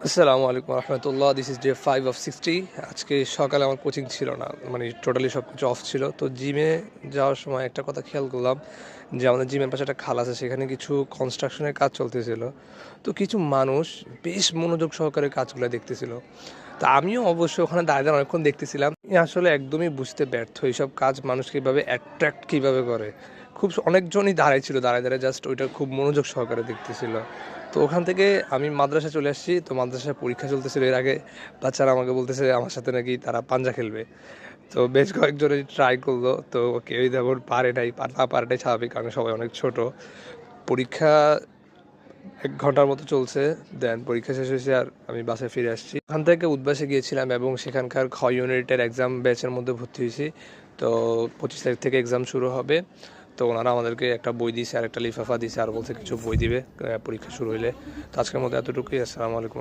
আসসালামু আলাইকুম রহমতুল্লাহ। This is day 5 of 60। আজকে সকালে আমার কোচিং ছিল না, মানে টোটালি সব কিছু অফ ছিল। তো জিমে যাওয়ার সময় একটা কথা খেয়াল করলাম যে আমাদের জিমের পাশে একটা খাল আছে, সেখানে কিছু কনস্ট্রাকশনের কাজ চলতেছিল। তো কিছু মানুষ বেশ মনোযোগ সহকারে কাজগুলো দেখতেছিল। তা আমিও অবশ্য ওখানে দাঁড়িয়ে দাঁড়িয়ে অনেকক্ষণ দেখতেছিলাম। আমি আসলে একদমই বুঝতে ব্যর্থ এইসব কাজ মানুষ কীভাবে অ্যাট্রাক্ট কীভাবে করে। অনেকজনই দাঁড়ায় ছিল, দাঁড়ায় দাঁড়ায় জাস্ট ওইটা খুব মনোযোগ সহকারে দেখতেছিল। তো ওখান থেকে আমি মাদ্রাসায় চলে আসছি। তো মাদ্রাসায় পরীক্ষা চলতেছিল, এর আগে বাচ্চারা আমাকে বলতেছে আমার সাথে নাকি তারা পাঞ্জা খেলবে। তো বেশ কয়েকজনই ট্রাই করলো, তো কেউই তেমন পারে নাই। না পারাটাই স্বাভাবিক, কারণ সবাই অনেক ছোট। পরীক্ষা 1 ঘন্টার মতো চলছে, দেন পরীক্ষা শেষ হয়েছে আর আমি বাসায় ফিরে আসছি। ওখান থেকে উদ্বাসে গিয়েছিলাম এবং সেখানকার খ ইউনিটের এক্সাম ব্যাচের মধ্যে ভর্তি হয়েছি। তো 25 তারিখ থেকে এক্সাম শুরু হবে। তো ওনারা আমাদেরকে একটা বই দিয়েছে আর একটা লিফাফা দিয়েছে, আর বলছে কিছু বই দিবে পরীক্ষা শুরু হইলে। তো আজকের মধ্যে এতটুকুই। আসসালামু আলাইকুম।